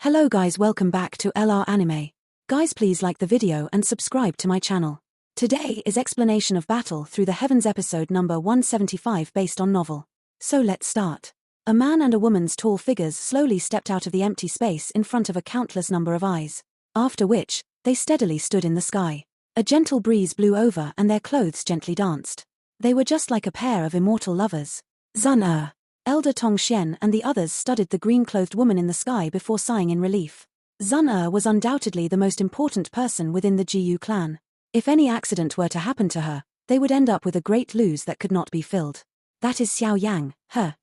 Hello guys, welcome back to LR Anime. Guys, please like the video and subscribe to my channel. Today is Explanation of Battle Through the Heavens episode number 175 based on novel. So let's start. A man and a woman's tall figures slowly stepped out of the empty space in front of a countless number of eyes. After which, they steadily stood in the sky. A gentle breeze blew over and their clothes gently danced. They were just like a pair of immortal lovers. Zun Elder Tong Xian and the others studied the green-clothed woman in the sky before sighing in relief. Zun was undoubtedly the most important person within the Gu clan. If any accident were to happen to her, they would end up with a great lose that could not be filled. That is Xiao Yang,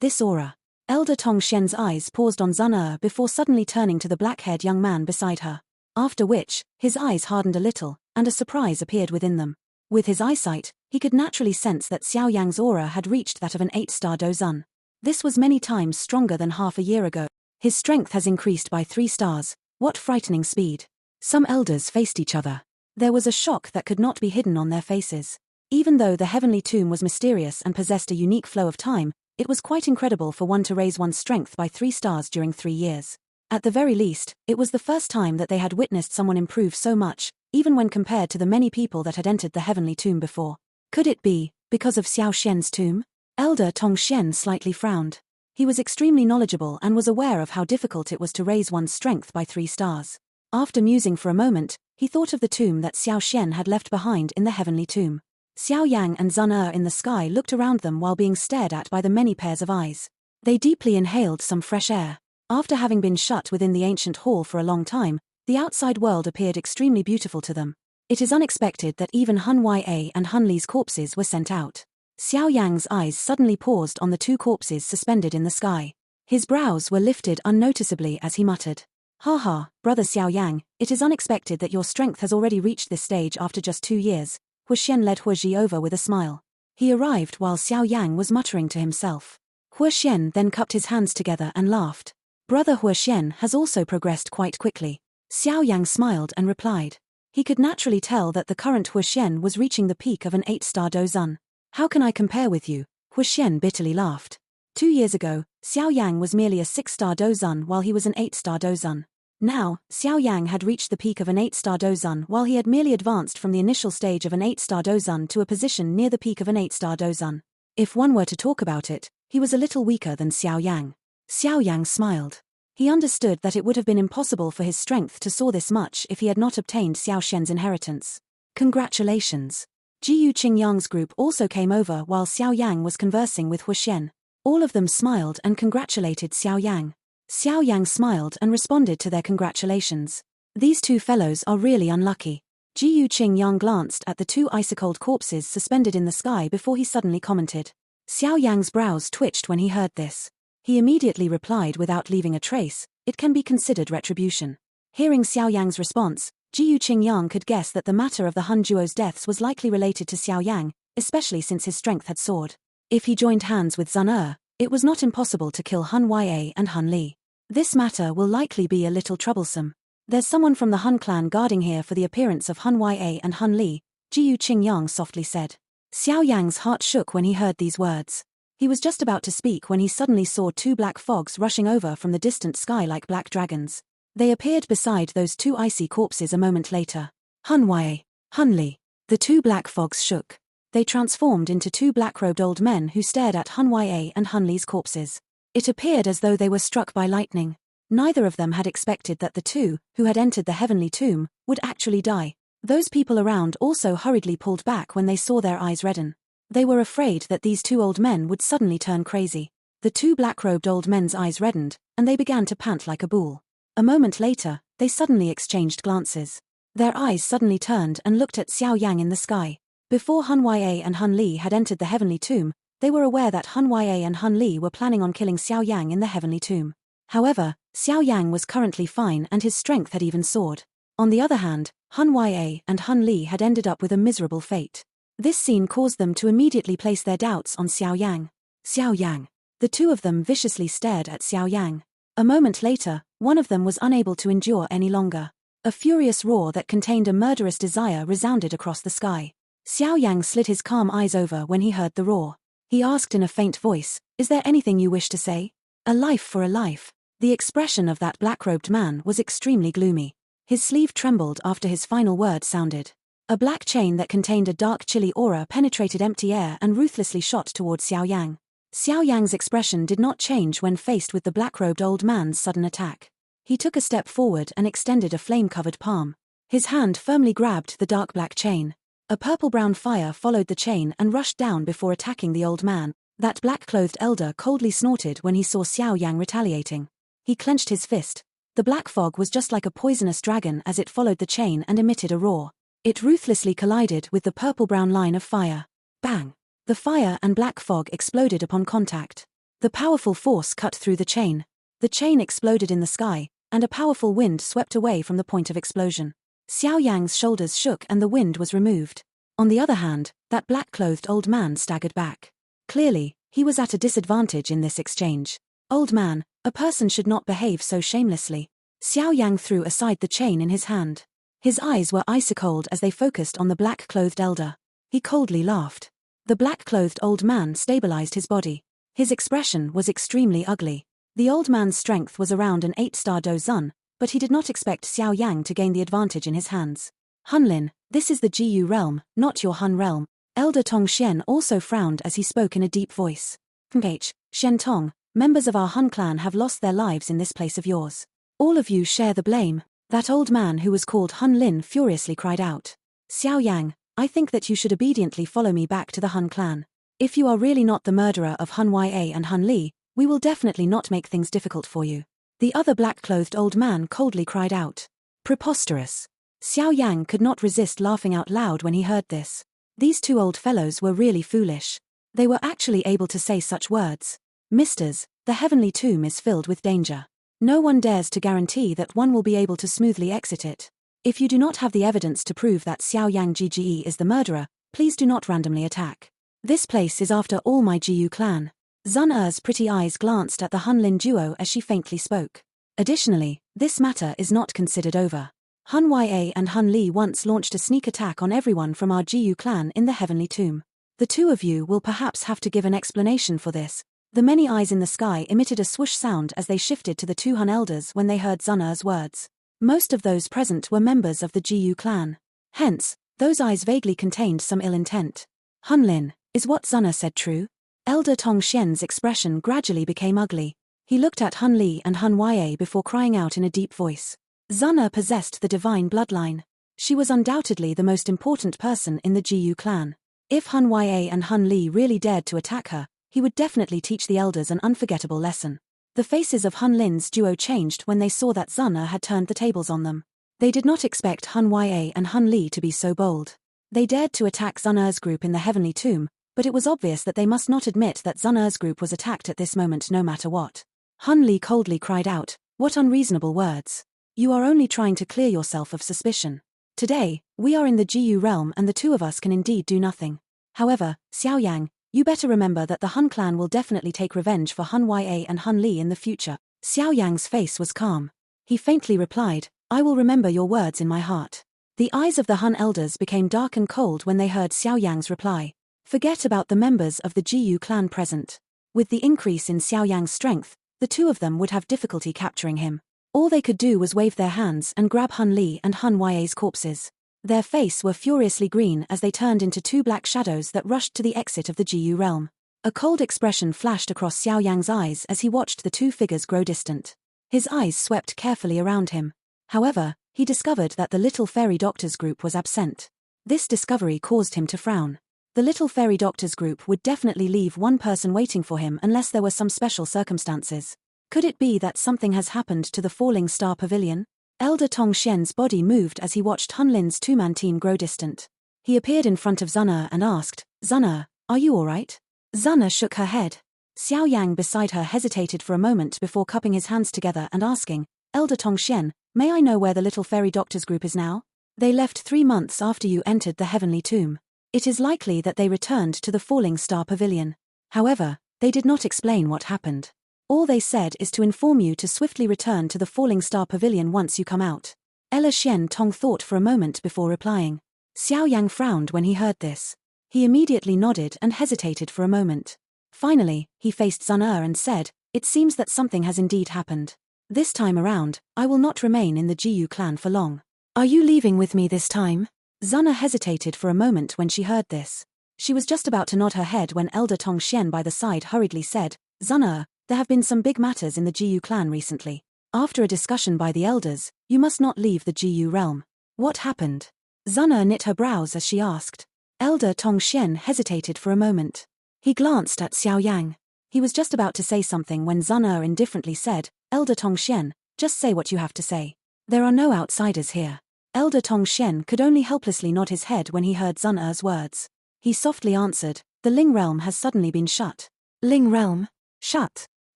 this aura. Elder Tong Xian's eyes paused on Zun before suddenly turning to the black-haired young man beside her. After which, his eyes hardened a little, and a surprise appeared within them. With his eyesight, he could naturally sense that Xiao Yang's aura had reached that of an 8-star Dozun. This was many times stronger than half a year ago. His strength has increased by 3 stars. What frightening speed. Some elders faced each other. There was a shock that could not be hidden on their faces. Even though the heavenly tomb was mysterious and possessed a unique flow of time, it was quite incredible for one to raise one's strength by 3 stars during 3 years. At the very least, it was the first time that they had witnessed someone improve so much, even when compared to the many people that had entered the heavenly tomb before. Could it be because of Xiao Xian's tomb? Elder Tong Xian slightly frowned. He was extremely knowledgeable and was aware of how difficult it was to raise one's strength by 3 stars. After musing for a moment, he thought of the tomb that Xiao Xian had left behind in the heavenly tomb. Xiao Yang and Zun in the sky looked around them while being stared at by the many pairs of eyes. They deeply inhaled some fresh air. After having been shut within the ancient hall for a long time, the outside world appeared extremely beautiful to them. It is unexpected that even Hun Ya and Hun Li's corpses were sent out. Xiao Yang's eyes suddenly paused on the 2 corpses suspended in the sky. His brows were lifted unnoticeably as he muttered, "Haha, brother Xiao Yang, it is unexpected that your strength has already reached this stage after just 2 years. Hu Xian led Hu Ji over with a smile. He arrived while Xiao Yang was muttering to himself. Hu Xian then cupped his hands together and laughed. Brother Hu Xian has also progressed quite quickly. Xiao Yang smiled and replied. He could naturally tell that the current Hu Xian was reaching the peak of an 8-star Dozun. How can I compare with you? Hu Xian bitterly laughed. 2 years ago, Xiao Yang was merely a 6-star Dozun while he was an 8-star Dozun. Now, Xiao Yang had reached the peak of an 8-star Dozun while he had merely advanced from the initial stage of an 8-star Dozun to a position near the peak of an 8-star Dozun. If one were to talk about it, he was a little weaker than Xiao Yang. Xiao Yang smiled. He understood that it would have been impossible for his strength to soar this much if he had not obtained Xiao Xian's inheritance. Congratulations. Gu Yuan's group also came over while Xiao Yang was conversing with Hu Xian. All of them smiled and congratulated Xiao Yang. Xiao Yang smiled and responded to their congratulations. These 2 fellows are really unlucky. Gu Yang glanced at the 2 ice-cold corpses suspended in the sky before he suddenly commented. Xiao Yang's brows twitched when he heard this. He immediately replied without leaving a trace, "It can be considered retribution." Hearing Xiao Yang's response, Gu Yang could guess that the matter of the Hun duo's deaths was likely related to Xiao Yang, especially since his strength had soared. If he joined hands with Zun, it was not impossible to kill Hun Ya and Hun Li. This matter will likely be a little troublesome. There's someone from the Hun clan guarding here for the appearance of Hun Ya and Hun Li, Gu Yang softly said. Xiao Yang's heart shook when he heard these words. He was just about to speak when he suddenly saw 2 black fogs rushing over from the distant sky like black dragons. They appeared beside those 2 icy corpses a moment later. Hun Ya, Hun Li. The 2 black fogs shook. They transformed into 2 black-robed old men who stared at Hun Ya and Hun Li's corpses. It appeared as though they were struck by lightning. Neither of them had expected that the 2, who had entered the heavenly tomb, would actually die. Those people around also hurriedly pulled back when they saw their eyes redden. They were afraid that these 2 old men would suddenly turn crazy. The 2 black-robed old men's eyes reddened, and they began to pant like a bull. A moment later, they suddenly exchanged glances. Their eyes suddenly turned and looked at Xiao Yang in the sky. Before Hun Ya and Hun Li had entered the heavenly tomb, they were aware that Hun Ya and Hun Li were planning on killing Xiao Yang in the heavenly tomb. However, Xiao Yang was currently fine and his strength had even soared. On the other hand, Hun Ya and Hun Li had ended up with a miserable fate. This scene caused them to immediately place their doubts on Xiao Yang. Xiao Yang. The 2 of them viciously stared at Xiao Yang. A moment later, one of them was unable to endure any longer. A furious roar that contained a murderous desire resounded across the sky. Xiao Yang slid his calm eyes over when he heard the roar. He asked in a faint voice, "Is there anything you wish to say?" "A life for a life. The expression of that black-robed man was extremely gloomy. His sleeve trembled after his final word sounded. A black chain that contained a dark chilly aura penetrated empty air and ruthlessly shot toward Xiao Yang. Xiao Yang's expression did not change when faced with the black-robed old man's sudden attack. He took a step forward and extended a flame-covered palm. His hand firmly grabbed the dark black chain. A purple-brown fire followed the chain and rushed down before attacking the old man. That black-clothed elder coldly snorted when he saw Xiao Yang retaliating. He clenched his fist. The black fog was just like a poisonous dragon as it followed the chain and emitted a roar. It ruthlessly collided with the purple-brown line of fire. Bang! The fire and black fog exploded upon contact. The powerful force cut through the chain. The chain exploded in the sky, and a powerful wind swept away from the point of explosion. Xiao Yang's shoulders shook and the wind was removed. On the other hand, that black-clothed old man staggered back. Clearly, he was at a disadvantage in this exchange. Old man, a person should not behave so shamelessly. Xiao Yang threw aside the chain in his hand. His eyes were icy-cold as they focused on the black-clothed elder. He coldly laughed. The black-clothed old man stabilized his body. His expression was extremely ugly. The old man's strength was around an 8-star dozun, but he did not expect Xiao Yang to gain the advantage in his hands. Hunlin, this is the Gu realm, not your Hun realm. Elder Tong Xian also frowned as he spoke in a deep voice. Xian Tong, members of our Hun clan have lost their lives in this place of yours. All of you share the blame. That old man who was called Hun Lin furiously cried out. Xiao Yang, I think that you should obediently follow me back to the Hun clan. If you are really not the murderer of Hun Ya and Hun Li, we will definitely not make things difficult for you. The other black-clothed old man coldly cried out. Preposterous. Xiao Yang could not resist laughing out loud when he heard this. These two old fellows were really foolish. They were actually able to say such words. Misters, the heavenly tomb is filled with danger. No one dares to guarantee that one will be able to smoothly exit it. If you do not have the evidence to prove that Xiao Yang GGE is the murderer, please do not randomly attack. This place is after all my Gu clan. Zun Er's pretty eyes glanced at the Hun Lin duo as she faintly spoke. Additionally, this matter is not considered over. Hun Ya and Hun Li once launched a sneak attack on everyone from our Gu clan in the Heavenly Tomb. The two of you will perhaps have to give an explanation for this. The many eyes in the sky emitted a swoosh sound as they shifted to the two Hun elders when they heard Zun Er's words. Most of those present were members of the Gu clan. Hence, those eyes vaguely contained some ill intent. Hun Lin, is what Zun Er said true? Elder Tong Xian's expression gradually became ugly. He looked at Hun Li and Hun Ya before crying out in a deep voice. Zun Er possessed the divine bloodline. She was undoubtedly the most important person in the Gu clan. If Hun Ya and Hun Li really dared to attack her, he would definitely teach the elders an unforgettable lesson. The faces of Hun Lin's duo changed when they saw that Zun Er had turned the tables on them. They did not expect Hun Ya and Hun Li to be so bold. They dared to attack Zun Er's group in the Heavenly Tomb, but it was obvious that they must not admit that Zun Er's group was attacked at this moment no matter what. Hun Li coldly cried out, "What unreasonable words. You are only trying to clear yourself of suspicion. Today, we are in the Gu realm and the two of us can indeed do nothing. However, Xiao Yang, you better remember that the Hun clan will definitely take revenge for Hun Ya and Hun Li in the future." Xiao Yang's face was calm. He faintly replied, "I will remember your words in my heart." The eyes of the Hun elders became dark and cold when they heard Xiao Yang's reply. Forget about the members of the Gu clan present. With the increase in Xiao Yang's strength, the two of them would have difficulty capturing him. All they could do was wave their hands and grab Hun Li and Hun Ya's corpses. Their faces were furiously green as they turned into two black shadows that rushed to the exit of the Gu realm. A cold expression flashed across Xiao Yang's eyes as he watched the two figures grow distant. His eyes swept carefully around him. However, he discovered that the Little Fairy Doctors group was absent. This discovery caused him to frown. The Little Fairy Doctors group would definitely leave one person waiting for him unless there were some special circumstances. Could it be that something has happened to the Falling Star Pavilion? Elder Tong Xian's body moved as he watched Hun Lin's two-man team grow distant. He appeared in front of Zun Er and asked, "Zun Er, are you alright?" Zun Er shook her head. Xiao Yang beside her hesitated for a moment before cupping his hands together and asking, "Elder Tong Xian, may I know where the Little Fairy Doctors group is now?" "They left 3 months after you entered the Heavenly Tomb. It is likely that they returned to the Falling Star Pavilion. However, they did not explain what happened. All they said is to inform you to swiftly return to the Falling Star Pavilion once you come out." Ella Xian Tong thought for a moment before replying. Xiao Yang frowned when he heard this. He immediately nodded and hesitated for a moment. Finally, he faced Zun Er and said, "It seems that something has indeed happened. This time around, I will not remain in the Gu clan for long. Are you leaving with me this time? Zuna hesitated for a moment when she heard this. She was just about to nod her head when Elder Tong Xian by the side hurriedly said, Zuna, there have been some big matters in the Gu clan recently. After a discussion by the elders, you must not leave the Gu realm. What happened? Zuna knit her brows as she asked. Elder Tong Xian hesitated for a moment. He glanced at Xiao Yang. He was just about to say something when Zuna indifferently said, Elder Tong Xian, just say what you have to say. There are no outsiders here. Elder Tong Xian could only helplessly nod his head when he heard Zuna's words. He softly answered, the Ling realm has suddenly been shut. Ling realm? Shut?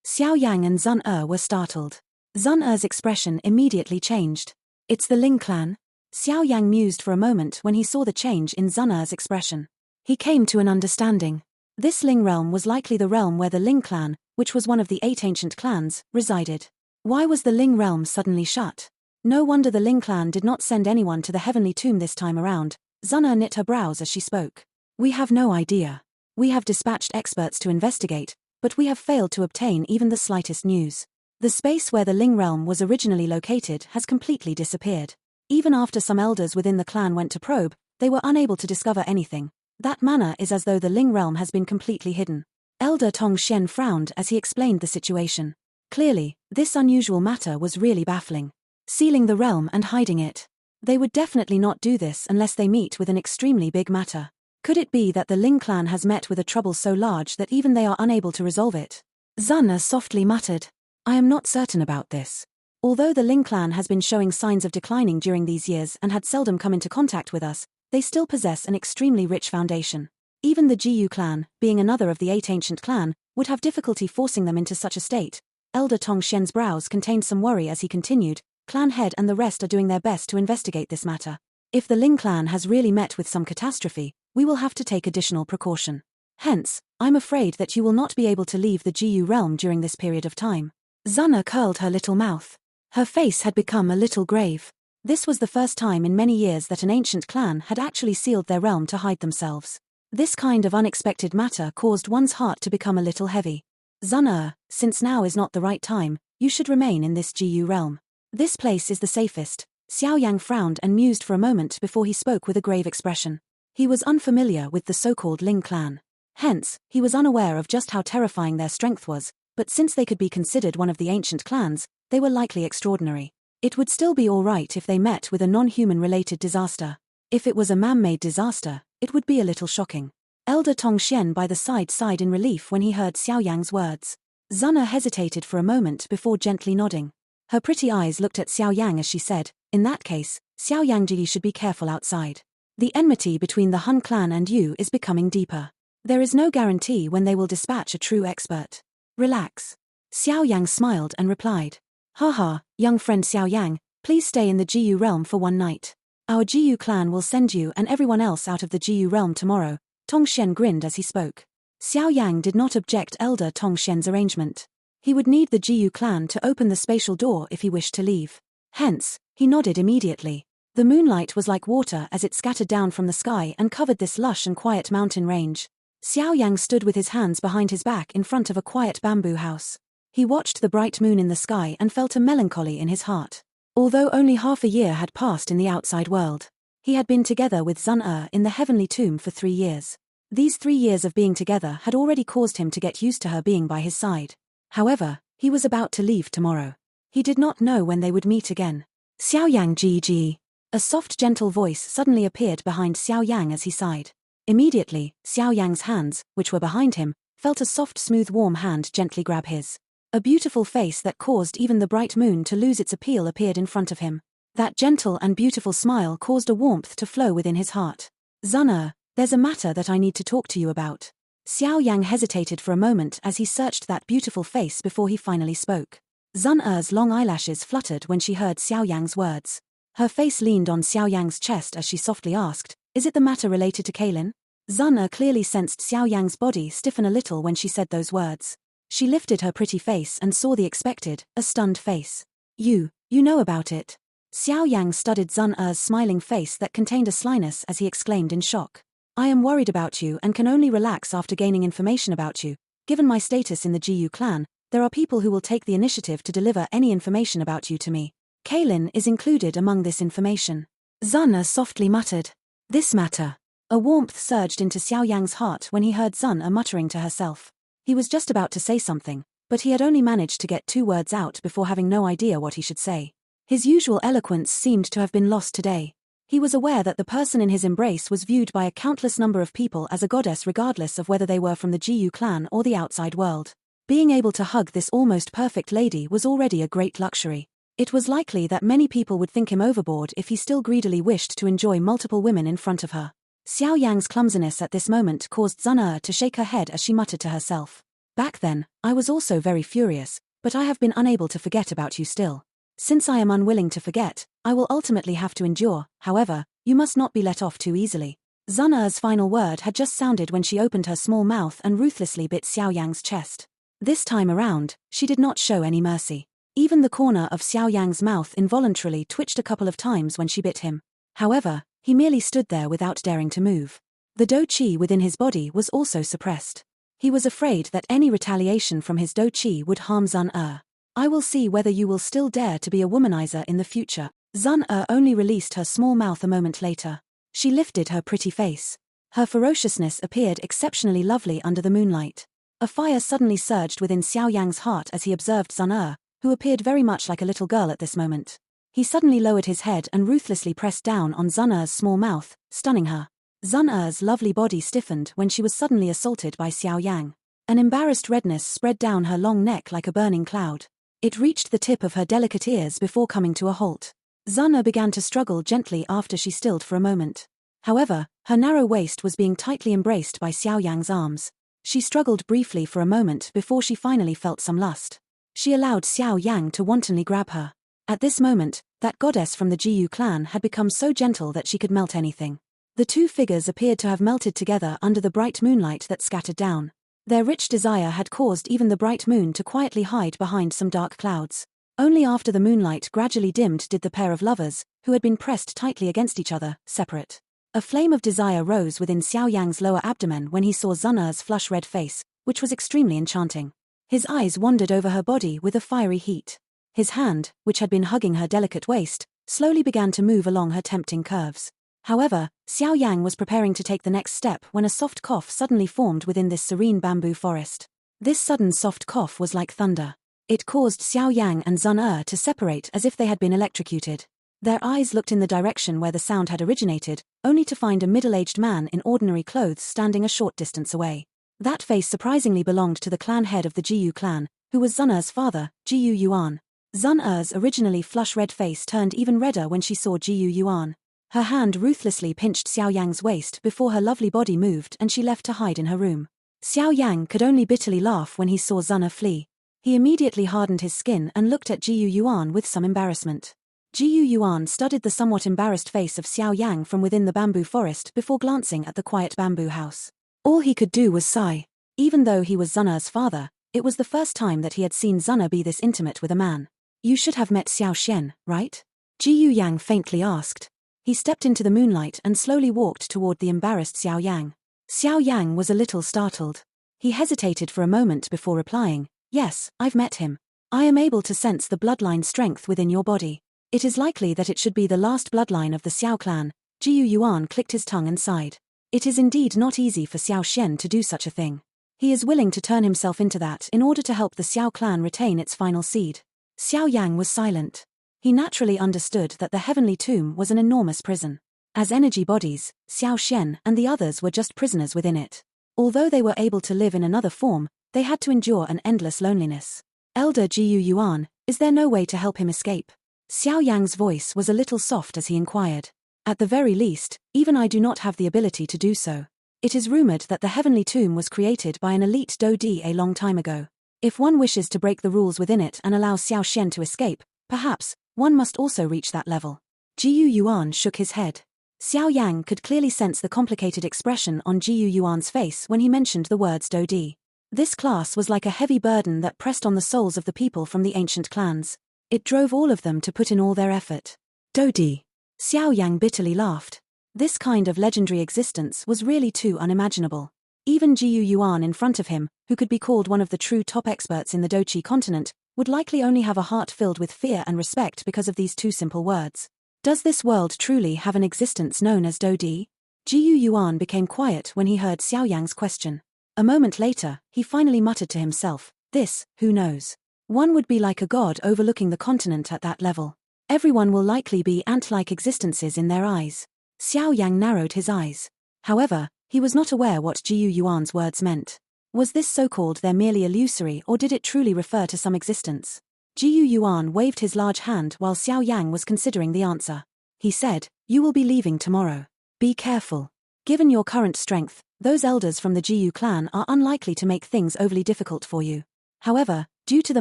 Xiao Yang and Zun were startled. Zun expression immediately changed. It's the Ling clan? Xiao Yang mused for a moment when he saw the change in Zun's expression. He came to an understanding. This Ling realm was likely the realm where the Ling clan, which was one of the 8 ancient clans, resided. Why was the Ling realm suddenly shut? No wonder the Ling clan did not send anyone to the heavenly tomb this time around. Zuna knit her brows as she spoke. We have no idea. We have dispatched experts to investigate, but we have failed to obtain even the slightest news. The space where the Ling realm was originally located has completely disappeared. Even after some elders within the clan went to probe, they were unable to discover anything. That manner is as though the Ling realm has been completely hidden. Elder Tong Xian frowned as he explained the situation. Clearly, this unusual matter was really baffling. Sealing the realm and hiding it. They would definitely not do this unless they meet with an extremely big matter. Could it be that the Ling clan has met with a trouble so large that even they are unable to resolve it? Zuna softly muttered. I am not certain about this. Although the Ling clan has been showing signs of declining during these years and had seldom come into contact with us, they still possess an extremely rich foundation. Even the Gu clan, being another of the 8 ancient clan, would have difficulty forcing them into such a state. Elder Tong Xian's brows contained some worry as he continued, clan head and the rest are doing their best to investigate this matter. If the Ling clan has really met with some catastrophe, we will have to take additional precaution. Hence, I'm afraid that you will not be able to leave the Gu realm during this period of time. Zuna curled her little mouth. Her face had become a little grave. This was the first time in many years that an ancient clan had actually sealed their realm to hide themselves. This kind of unexpected matter caused one's heart to become a little heavy. Zuna, since now is not the right time, you should remain in this Gu realm. This place is the safest. Xiao Yang frowned and mused for a moment before he spoke with a grave expression. He was unfamiliar with the so-called Ling clan. Hence, he was unaware of just how terrifying their strength was, but since they could be considered one of the ancient clans, they were likely extraordinary. It would still be all right if they met with a non-human related disaster. If it was a man-made disaster, it would be a little shocking. Elder Tong Xian by the side sighed in relief when he heard Xiao Yang's words. Zuna hesitated for a moment before gently nodding. Her pretty eyes looked at Xiao Yang as she said, in that case, Xiao Yang should be careful outside. The enmity between the Hun clan and you is becoming deeper. There is no guarantee when they will dispatch a true expert. Relax. Xiao Yang smiled and replied. Haha, young friend Xiao Yang, please stay in the Gu realm for one night. Our Gu clan will send you and everyone else out of the Gu realm tomorrow. Tong Xian grinned as he spoke. Xiao Yang did not object Elder Tong Xian's arrangement. He would need the Gu clan to open the spatial door if he wished to leave. Hence, he nodded immediately. The moonlight was like water as it scattered down from the sky and covered this lush and quiet mountain range. Xiao Yang stood with his hands behind his back in front of a quiet bamboo house. He watched the bright moon in the sky and felt a melancholy in his heart. Although only half a year had passed in the outside world, he had been together with Zun in the heavenly tomb for 3 years. These 3 years of being together had already caused him to get used to her being by his side. However, he was about to leave tomorrow. He did not know when they would meet again. Xiao Yang GG. A soft gentle voice suddenly appeared behind Xiao Yang as he sighed. Immediately, Xiao Yang's hands, which were behind him, felt a soft smooth warm hand gently grab his. A beautiful face that caused even the bright moon to lose its appeal appeared in front of him. That gentle and beautiful smile caused a warmth to flow within his heart. Zun, there's a matter that I need to talk to you about. Xiao Yang hesitated for a moment as he searched that beautiful face before he finally spoke. Zun's long eyelashes fluttered when she heard Xiao Yang's words. Her face leaned on Xiao Yang's chest as she softly asked, is it the matter related to Kaylin? Zun clearly sensed Xiao Yang's body stiffen a little when she said those words. She lifted her pretty face and saw the expected, a stunned face. You know about it. Xiao Yang studied Zun's smiling face that contained a slyness as he exclaimed in shock. I am worried about you and can only relax after gaining information about you. Given my status in the Gu clan, there are people who will take the initiative to deliver any information about you to me. Kaylin is included among this information. Sun Er softly muttered. This matter. A warmth surged into Xiao Yang's heart when he heard Sun Er muttering to herself. He was just about to say something, but he had only managed to get 2 words out before having no idea what he should say. His usual eloquence seemed to have been lost today. He was aware that the person in his embrace was viewed by a countless number of people as a goddess regardless of whether they were from the Gu clan or the outside world. Being able to hug this almost perfect lady was already a great luxury. It was likely that many people would think him overboard if he still greedily wished to enjoy multiple women in front of her. Xiao Yang's clumsiness at this moment caused Sun Er to shake her head as she muttered to herself. Back then, I was also very furious, but I have been unable to forget about you still. Since I am unwilling to forget, I will ultimately have to endure. However, you must not be let off too easily. Sun Er's final word had just sounded when she opened her small mouth and ruthlessly bit Xiao Yang's chest. This time around, she did not show any mercy. Even the corner of Xiao Yang's mouth involuntarily twitched a couple of times when she bit him. However, he merely stood there without daring to move. The dou qi within his body was also suppressed. He was afraid that any retaliation from his dou qi would harm Sun Er. I will see whether you will still dare to be a womanizer in the future. Sun Er only released her small mouth a moment later. She lifted her pretty face. Her ferociousness appeared exceptionally lovely under the moonlight. A fire suddenly surged within Xiao Yang's heart as he observed Sun Er, who appeared very much like a little girl at this moment. He suddenly lowered his head and ruthlessly pressed down on Sun Er's small mouth, stunning her. Sun Er's lovely body stiffened when she was suddenly assaulted by Xiao Yang. An embarrassed redness spread down her long neck like a burning cloud. It reached the tip of her delicate ears before coming to a halt. Sun Er began to struggle gently after she stilled for a moment. However, her narrow waist was being tightly embraced by Xiao Yang's arms. She struggled briefly for a moment before she finally felt some lust. She allowed Xiao Yang to wantonly grab her. At this moment, that goddess from the Gu clan had become so gentle that she could melt anything. The two figures appeared to have melted together under the bright moonlight that scattered down. Their rich desire had caused even the bright moon to quietly hide behind some dark clouds. Only after the moonlight gradually dimmed did the pair of lovers, who had been pressed tightly against each other, separate. A flame of desire rose within Xiao Yang's lower abdomen when he saw Sun Er's flush red face, which was extremely enchanting. His eyes wandered over her body with a fiery heat. His hand, which had been hugging her delicate waist, slowly began to move along her tempting curves. However, Xiao Yang was preparing to take the next step when a soft cough suddenly formed within this serene bamboo forest. This sudden soft cough was like thunder. It caused Xiao Yang and Sun Er to separate as if they had been electrocuted. Their eyes looked in the direction where the sound had originated, only to find a middle-aged man in ordinary clothes standing a short distance away. That face surprisingly belonged to the clan head of the Gu clan, who was Sun Er's father, Gu Yuan. Sun Er's originally flush-red face turned even redder when she saw Gu Yuan. Her hand ruthlessly pinched Xiao Yang's waist before her lovely body moved and she left to hide in her room. Xiao Yang could only bitterly laugh when he saw Sun Er flee. He immediately hardened his skin and looked at Gu Yuan with some embarrassment. Gu Yuan studied the somewhat embarrassed face of Xiao Yang from within the bamboo forest before glancing at the quiet bamboo house. All he could do was sigh. Even though he was Sun Er's father, it was the first time that he had seen Sun Er be this intimate with a man. You should have met Xiao Xian, right? Gu Yang faintly asked. He stepped into the moonlight and slowly walked toward the embarrassed Xiao Yang. Xiao Yang was a little startled. He hesitated for a moment before replying, Yes, I've met him. I am able to sense the bloodline strength within your body. It is likely that it should be the last bloodline of the Xiao clan. Gu Yuan clicked his tongue and sighed. It is indeed not easy for Xiao Xian to do such a thing. He is willing to turn himself into that in order to help the Xiao clan retain its final seed. Xiao Yang was silent. He naturally understood that the heavenly tomb was an enormous prison. As energy bodies, Xiao Xian and the others were just prisoners within it. Although they were able to live in another form, they had to endure an endless loneliness. Elder Gu Yuan, is there no way to help him escape? Xiao Yang's voice was a little soft as he inquired. At the very least, even I do not have the ability to do so. It is rumored that the heavenly tomb was created by an elite Dou Di a long time ago. If one wishes to break the rules within it and allow Xiao Xian to escape, perhaps, one must also reach that level. Gu Yuan shook his head. Xiao Yang could clearly sense the complicated expression on Gu Yuan's face when he mentioned the words Dou Di. This class was like a heavy burden that pressed on the souls of the people from the ancient clans. It drove all of them to put in all their effort. Dou Di. Xiao Yang bitterly laughed. This kind of legendary existence was really too unimaginable. Even Gu Yuan in front of him, who could be called one of the true top experts in the Dochi continent, would likely only have a heart filled with fear and respect because of these two simple words. Does this world truly have an existence known as Dodi? Gu Yuan became quiet when he heard Xiao Yang's question. A moment later, he finally muttered to himself, "This, who knows? One would be like a god overlooking the continent at that level. Everyone will likely be ant-like existences in their eyes." Xiao Yang narrowed his eyes. However, he was not aware what Gu Yuan's words meant. Was this so-called there merely illusory, or did it truly refer to some existence? Gu Yuan waved his large hand while Xiao Yang was considering the answer. He said, "You will be leaving tomorrow. Be careful. Given your current strength, those elders from the Gu clan are unlikely to make things overly difficult for you. However, due to the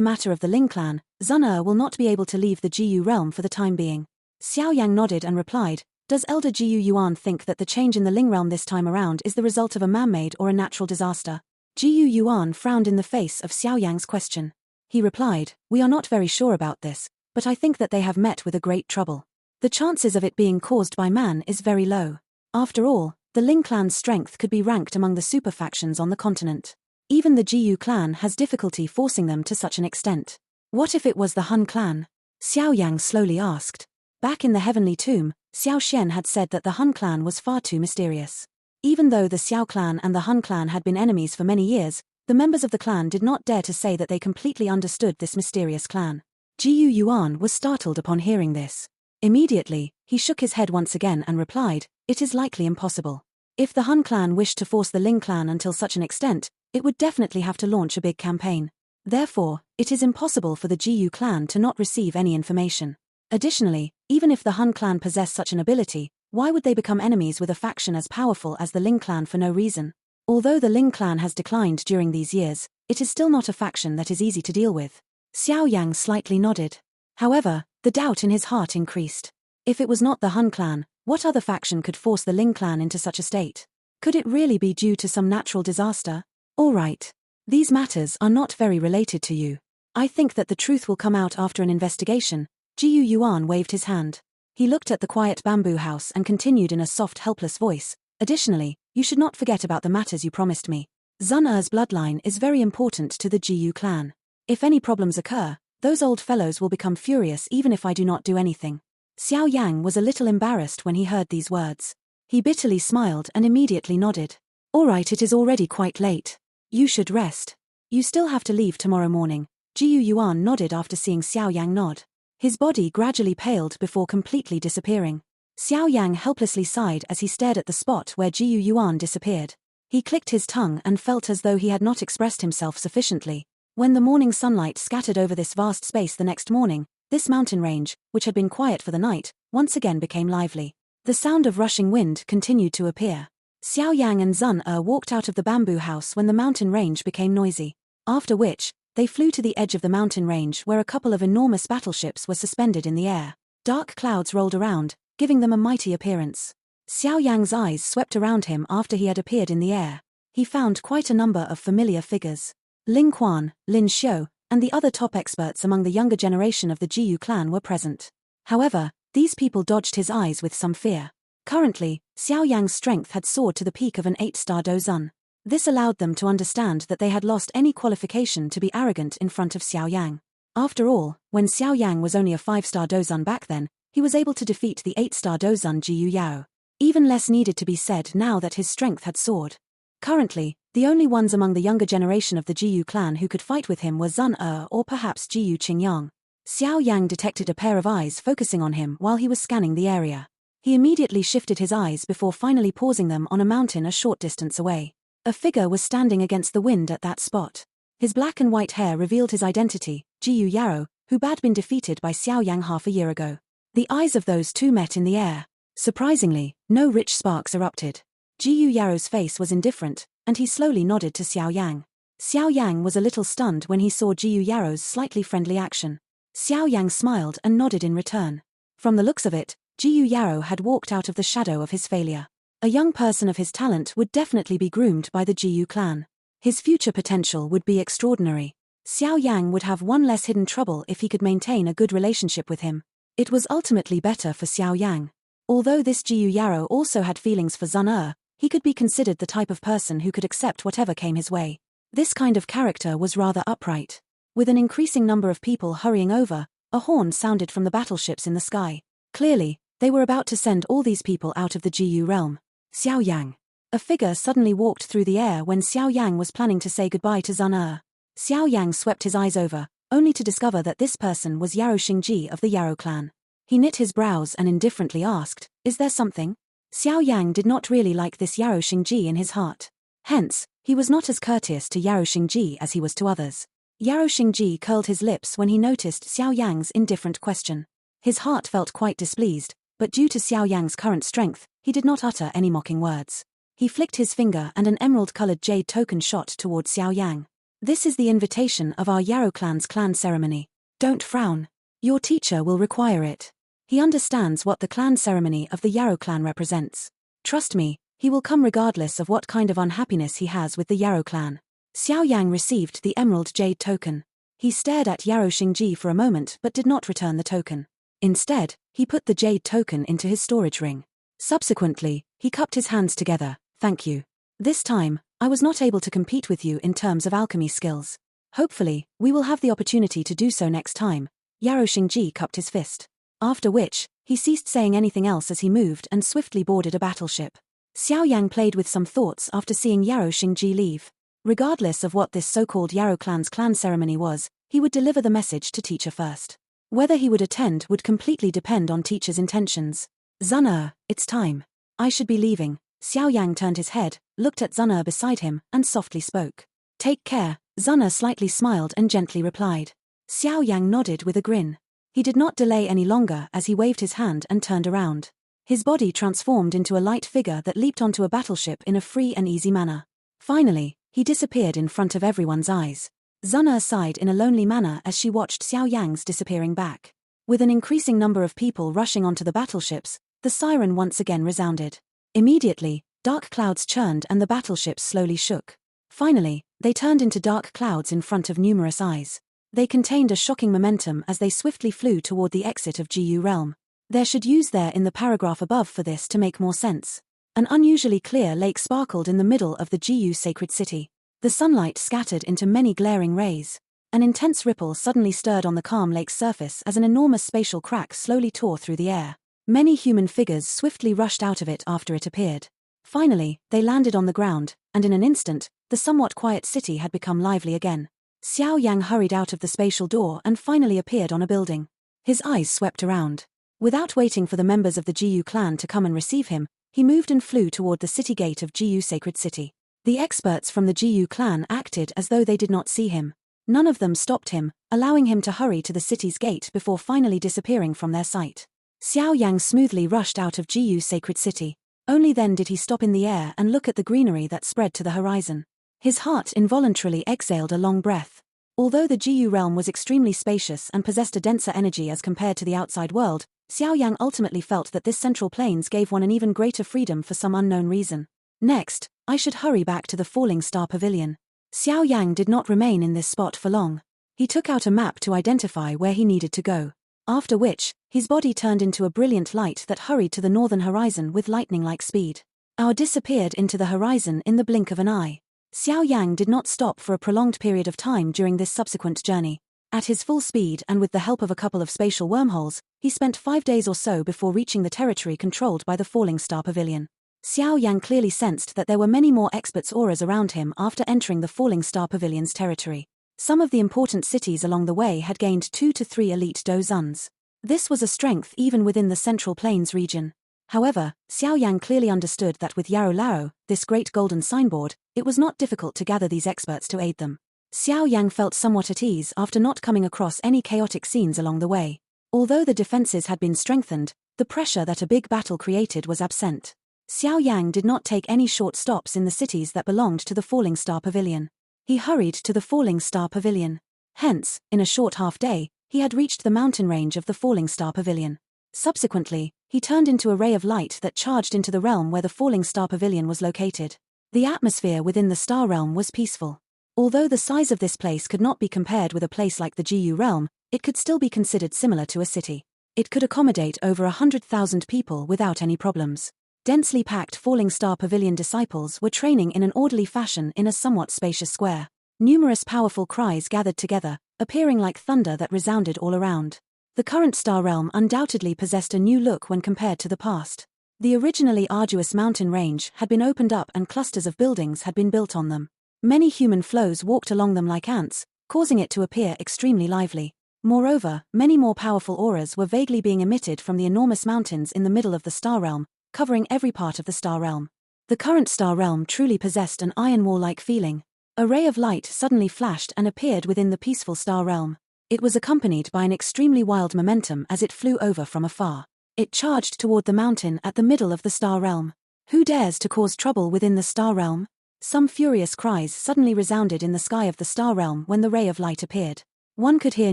matter of the Ling clan, Zun will not be able to leave the Gu realm for the time being." Xiao Yang nodded and replied, "Does Elder Gu Yuan think that the change in the Ling realm this time around is the result of a man-made or a natural disaster?" Gu Yuan frowned in the face of Xiao Yang's question. He replied, "We are not very sure about this, but I think that they have met with a great trouble. The chances of it being caused by man is very low. After all, the Ling clan's strength could be ranked among the super factions on the continent. Even the Gu clan has difficulty forcing them to such an extent. What if it was the Hun clan?" Xiao Yang slowly asked. Back in the heavenly tomb, Xiao Xian had said that the Hun clan was far too mysterious. Even though the Xiao clan and the Hun clan had been enemies for many years, the members of the clan did not dare to say that they completely understood this mysterious clan. Gu Yuan was startled upon hearing this. Immediately, he shook his head once again and replied, "It is likely impossible. If the Hun clan wished to force the Ling clan until such an extent, it would definitely have to launch a big campaign. Therefore, it is impossible for the Gu clan to not receive any information. Additionally, even if the Hun clan possess such an ability, why would they become enemies with a faction as powerful as the Ling clan for no reason? Although the Ling clan has declined during these years, it is still not a faction that is easy to deal with." Xiao Yang slightly nodded. However, the doubt in his heart increased. If it was not the Hun clan, what other faction could force the Ling clan into such a state? Could it really be due to some natural disaster? "All right. These matters are not very related to you. I think that the truth will come out after an investigation." Gu Yuan waved his hand. He looked at the quiet bamboo house and continued in a soft, helpless voice, "Additionally, you should not forget about the matters you promised me. Zun bloodline is very important to the Gu clan. If any problems occur, those old fellows will become furious even if I do not do anything." Xiao Yang was a little embarrassed when he heard these words. He bitterly smiled and immediately nodded. "All right, it is already quite late. You should rest. You still have to leave tomorrow morning." Gu Yuan nodded after seeing Xiao Yang nod. His body gradually paled before completely disappearing. Xiao Yang helplessly sighed as he stared at the spot where Gu Yuan disappeared. He clicked his tongue and felt as though he had not expressed himself sufficiently. When the morning sunlight scattered over this vast space the next morning, this mountain range, which had been quiet for the night, once again became lively. The sound of rushing wind continued to appear. Xiao Yang and Zun walked out of the bamboo house when the mountain range became noisy. After which, they flew to the edge of the mountain range where a couple of enormous battleships were suspended in the air. Dark clouds rolled around, giving them a mighty appearance. Xiao Yang's eyes swept around him after he had appeared in the air. He found quite a number of familiar figures. Ling Quan, Lin Xiu, and the other top experts among the younger generation of the Gu clan were present. However, these people dodged his eyes with some fear. Currently, Xiao Yang's strength had soared to the peak of an 8-star dozun. This allowed them to understand that they had lost any qualification to be arrogant in front of Xiao Yang. After all, when Xiao Yang was only a 5-star dozun back then, he was able to defeat the 8-star dozun Gu Yao. Even less needed to be said now that his strength had soared. Currently, the only ones among the younger generation of the Gu clan who could fight with him were Zun or perhaps Gu Qingyang. Xiao Yang detected a pair of eyes focusing on him while he was scanning the area. He immediately shifted his eyes before finally pausing them on a mountain a short distance away. A figure was standing against the wind at that spot. His black and white hair revealed his identity, Gu Yao, who had been defeated by Xiao Yang half a year ago. The eyes of those two met in the air. Surprisingly, no rich sparks erupted. Gu Yao's face was indifferent, and he slowly nodded to Xiao Yang. Xiao Yang was a little stunned when he saw Gu Yao's slightly friendly action. Xiao Yang smiled and nodded in return. From the looks of it, Gu Yao had walked out of the shadow of his failure. A young person of his talent would definitely be groomed by the Gu clan. His future potential would be extraordinary. Xiao Yang would have one less hidden trouble if he could maintain a good relationship with him. It was ultimately better for Xiao Yang. Although this Gu Yao also had feelings for Zun, he could be considered the type of person who could accept whatever came his way. This kind of character was rather upright. With an increasing number of people hurrying over, a horn sounded from the battleships in the sky. Clearly, they were about to send all these people out of the Gu realm. Xiao Yang. A figure suddenly walked through the air when Xiao Yang was planning to say goodbye to Zun. Xiao Yang swept his eyes over, only to discover that this person was Yao Xingji of the Yao clan. He knit his brows and indifferently asked, "Is there something?" Xiao Yang did not really like this Yao Xingji in his heart. Hence, he was not as courteous to Yao Xingji as he was to others. Yao Xingji curled his lips when he noticed Xiao Yang's indifferent question. His heart felt quite displeased, but due to Xiao Yang's current strength, he did not utter any mocking words. He flicked his finger and an emerald-colored jade token shot towards Xiao Yang. "This is the invitation of our Yao clan's clan ceremony. Don't frown. Your teacher will require it. He understands what the clan ceremony of the Yao clan represents. Trust me, he will come regardless of what kind of unhappiness he has with the Yao clan." Xiao Yang received the emerald jade token. He stared at Yao Xingji for a moment but did not return the token. Instead, he put the jade token into his storage ring. Subsequently, he cupped his hands together. "Thank you. This time, I was not able to compete with you in terms of alchemy skills. Hopefully, we will have the opportunity to do so next time." Yao Xingji cupped his fist. After which, he ceased saying anything else as he moved and swiftly boarded a battleship. Xiao Yang played with some thoughts after seeing Yao Xingji leave. Regardless of what this so-called Yao clan's clan ceremony was, he would deliver the message to teacher first. Whether he would attend would completely depend on teacher's intentions. "Zun, it's time. I should be leaving." Xiao Yang turned his head, looked at Zun beside him, and softly spoke. "Take care." Zun slightly smiled and gently replied. Xiao Yang nodded with a grin. He did not delay any longer as he waved his hand and turned around. His body transformed into a light figure that leaped onto a battleship in a free and easy manner. Finally, he disappeared in front of everyone's eyes. Zun sighed in a lonely manner as she watched Xiao Yang's disappearing back. With an increasing number of people rushing onto the battleships, the siren once again resounded. Immediately, dark clouds churned and the battleships slowly shook. Finally, they turned into dark clouds in front of numerous eyes. They contained a shocking momentum as they swiftly flew toward the exit of Gu realm. There should use there in the paragraph above for this to make more sense. An unusually clear lake sparkled in the middle of the Gu sacred city. The sunlight scattered into many glaring rays. An intense ripple suddenly stirred on the calm lake's surface as an enormous spatial crack slowly tore through the air. Many human figures swiftly rushed out of it after it appeared. Finally, they landed on the ground, and in an instant, the somewhat quiet city had become lively again. Xiao Yang hurried out of the spatial door and finally appeared on a building. His eyes swept around. Without waiting for the members of the Gu clan to come and receive him, he moved and flew toward the city gate of Gu Sacred City. The experts from the Gu clan acted as though they did not see him. None of them stopped him, allowing him to hurry to the city's gate before finally disappearing from their sight. Xiao Yang smoothly rushed out of Gu Sacred City. Only then did he stop in the air and look at the greenery that spread to the horizon. His heart involuntarily exhaled a long breath. Although the Gu realm was extremely spacious and possessed a denser energy as compared to the outside world, Xiao Yang ultimately felt that this central plains gave one an even greater freedom for some unknown reason. Next, I should hurry back to the Falling Star Pavilion. Xiao Yang did not remain in this spot for long. He took out a map to identify where he needed to go. After which, his body turned into a brilliant light that hurried to the northern horizon with lightning-like speed. Our disappeared into the horizon in the blink of an eye. Xiao Yang did not stop for a prolonged period of time during this subsequent journey. At his full speed and with the help of a couple of spatial wormholes, he spent 5 days or so before reaching the territory controlled by the Falling Star Pavilion. Xiao Yang clearly sensed that there were many more experts' auras around him after entering the Falling Star Pavilion's territory. Some of the important cities along the way had gained 2 to 3 elite dozuns. This was a strength even within the Central Plains region. However, Xiao Yang clearly understood that with Yao Lao, this great golden signboard, it was not difficult to gather these experts to aid them. Xiao Yang felt somewhat at ease after not coming across any chaotic scenes along the way. Although the defenses had been strengthened, the pressure that a big battle created was absent. Xiao Yang did not take any short stops in the cities that belonged to the Falling Star Pavilion. He hurried to the Falling Star Pavilion. Hence, in a short half-day, he had reached the mountain range of the Falling Star Pavilion. Subsequently, he turned into a ray of light that charged into the realm where the Falling Star Pavilion was located. The atmosphere within the star realm was peaceful. Although the size of this place could not be compared with a place like the Gu realm, it could still be considered similar to a city. It could accommodate over 100,000 people without any problems. Densely packed Falling Star Pavilion disciples were training in an orderly fashion in a somewhat spacious square. Numerous powerful cries gathered together, appearing like thunder that resounded all around. The current star realm undoubtedly possessed a new look when compared to the past. The originally arduous mountain range had been opened up and clusters of buildings had been built on them. Many human flows walked along them like ants, causing it to appear extremely lively. Moreover, many more powerful auras were vaguely being emitted from the enormous mountains in the middle of the star realm, covering every part of the star realm. The current star realm truly possessed an iron wall-like feeling. A ray of light suddenly flashed and appeared within the peaceful star realm. It was accompanied by an extremely wild momentum as it flew over from afar. It charged toward the mountain at the middle of the star realm. Who dares to cause trouble within the star realm? Some furious cries suddenly resounded in the sky of the star realm when the ray of light appeared. One could hear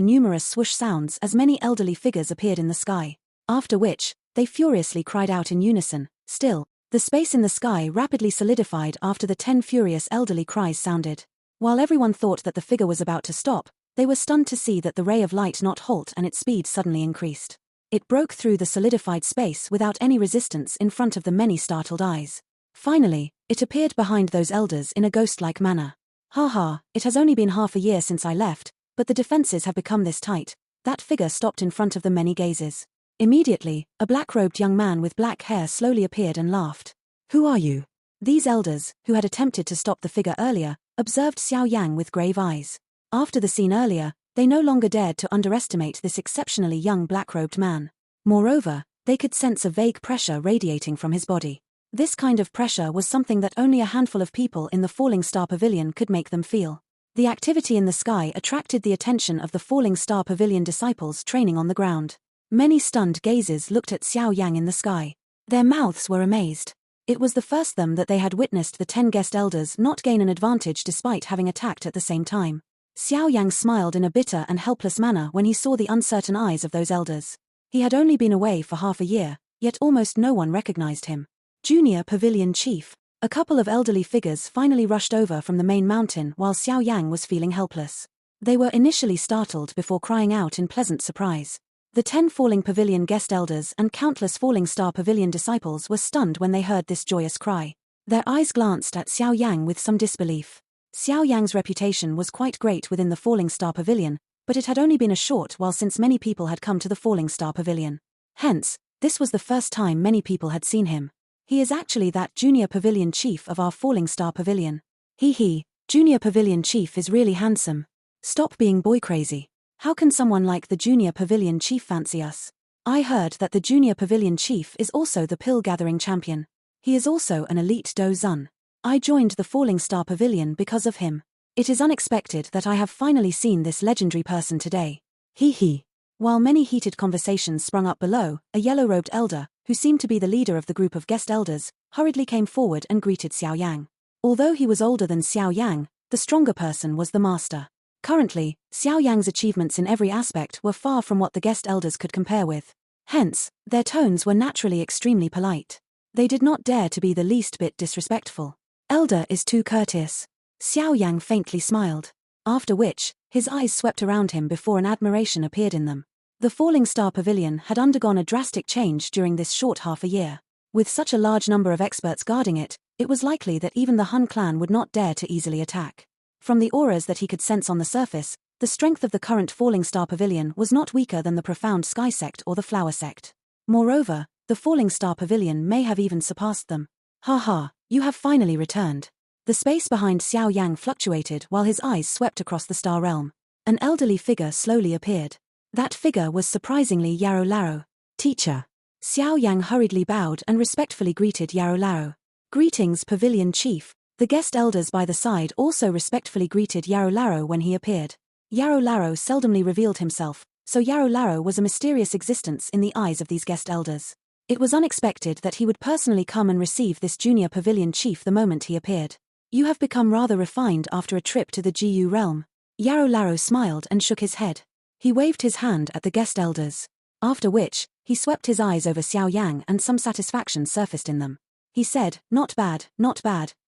numerous swoosh sounds as many elderly figures appeared in the sky. After which, they furiously cried out in unison. Still, the space in the sky rapidly solidified after the 10 furious elderly cries sounded. While everyone thought that the figure was about to stop, they were stunned to see that the ray of light not halt and its speed suddenly increased. It broke through the solidified space without any resistance in front of the many startled eyes. Finally, it appeared behind those elders in a ghost-like manner. "Ha ha, it has only been half a year since I left, but the defenses have become this tight." That figure stopped in front of the many gazes. Immediately, a black-robed young man with black hair slowly appeared and laughed. "Who are you?" These elders, who had attempted to stop the figure earlier, observed Xiao Yang with grave eyes. After the scene earlier, they no longer dared to underestimate this exceptionally young black-robed man. Moreover, they could sense a vague pressure radiating from his body. This kind of pressure was something that only a handful of people in the Falling Star Pavilion could make them feel. The activity in the sky attracted the attention of the Falling Star Pavilion disciples training on the ground. Many stunned gazes looked at Xiao Yang in the sky. Their mouths were amazed. It was the first time that they had witnessed the 10 guest elders not gain an advantage despite having attacked at the same time. Xiao Yang smiled in a bitter and helpless manner when he saw the uncertain eyes of those elders. He had only been away for half a year, yet almost no one recognized him. Junior Pavilion Chief. A couple of elderly figures finally rushed over from the main mountain while Xiao Yang was feeling helpless. They were initially startled before crying out in pleasant surprise. The 10 Falling Pavilion guest elders and countless Falling Star Pavilion disciples were stunned when they heard this joyous cry. Their eyes glanced at Xiao Yang with some disbelief. Xiao Yang's reputation was quite great within the Falling Star Pavilion, but it had only been a short while since many people had come to the Falling Star Pavilion. Hence, this was the first time many people had seen him. He is actually that Junior Pavilion Chief of our Falling Star Pavilion. He, Junior Pavilion Chief is really handsome. Stop being boy crazy. How can someone like the Junior Pavilion Chief fancy us? I heard that the Junior Pavilion Chief is also the pill gathering champion. He is also an elite Dozun. I joined the Falling Star Pavilion because of him. It is unexpected that I have finally seen this legendary person today. He. While many heated conversations sprung up below, a yellow-robed elder, who seemed to be the leader of the group of guest elders, hurriedly came forward and greeted Xiao Yang. Although he was older than Xiao Yang, the stronger person was the master. Currently, Xiao Yang's achievements in every aspect were far from what the guest elders could compare with. Hence, their tones were naturally extremely polite. They did not dare to be the least bit disrespectful. Elder is too courteous. Xiao Yang faintly smiled. After which, his eyes swept around him before an admiration appeared in them. The Falling Star Pavilion had undergone a drastic change during this short half a year. With such a large number of experts guarding it, it was likely that even the Hun clan would not dare to easily attack. From the auras that he could sense on the surface, the strength of the current Falling Star Pavilion was not weaker than the Profound Sky Sect or the Flower Sect. Moreover, the Falling Star Pavilion may have even surpassed them. Ha, you have finally returned. The space behind Xiao Yang fluctuated while his eyes swept across the star realm. An elderly figure slowly appeared. That figure was surprisingly Yao Lao. Teacher. Xiao Yang hurriedly bowed and respectfully greeted Yao Lao. Greetings, Pavilion Chief. The guest elders by the side also respectfully greeted Yao Lao when he appeared. Yao Lao seldomly revealed himself, so Yao Lao was a mysterious existence in the eyes of these guest elders. It was unexpected that he would personally come and receive this Junior Pavilion Chief the moment he appeared. You have become rather refined after a trip to the Gu realm. Yao Lao smiled and shook his head. He waved his hand at the guest elders. After which, he swept his eyes over Xiao Yang and some satisfaction surfaced in them. He said, not bad,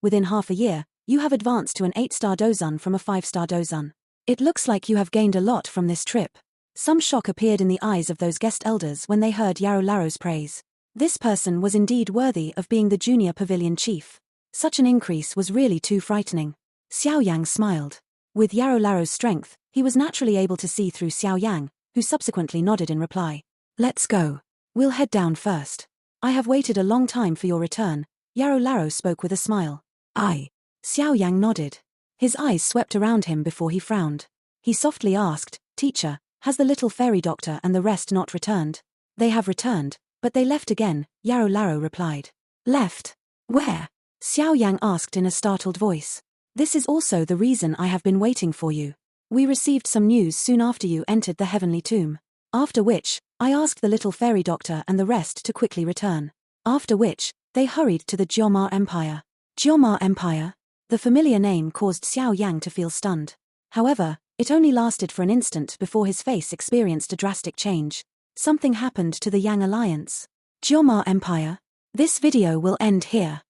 within half a year, you have advanced to an 8-star Dozun from a 5-star Dozun. It looks like you have gained a lot from this trip. Some shock appeared in the eyes of those guest elders when they heard Yao Lao's praise. This person was indeed worthy of being the Junior Pavilion Chief. Such an increase was really too frightening. Xiao Yang smiled. With Yao Lao's strength, he was naturally able to see through Xiao Yang, who subsequently nodded in reply. Let's go. We'll head down first. I have waited a long time for your return, Yao Lao spoke with a smile. Aye. Xiao Yang nodded. His eyes swept around him before he frowned. He softly asked, Teacher, has the little fairy doctor and the rest not returned? They have returned, but they left again, Yao Lao replied. Left? Where? Xiao Yang asked in a startled voice. This is also the reason I have been waiting for you. We received some news soon after you entered the heavenly tomb. After which, I asked the little fairy doctor and the rest to quickly return. After which, they hurried to the Jiomar Empire. Jiomar Empire? The familiar name caused Xiao Yang to feel stunned. However, it only lasted for an instant before his face experienced a drastic change. Something happened to the Yang Alliance. Jiomar Empire? This video will end here.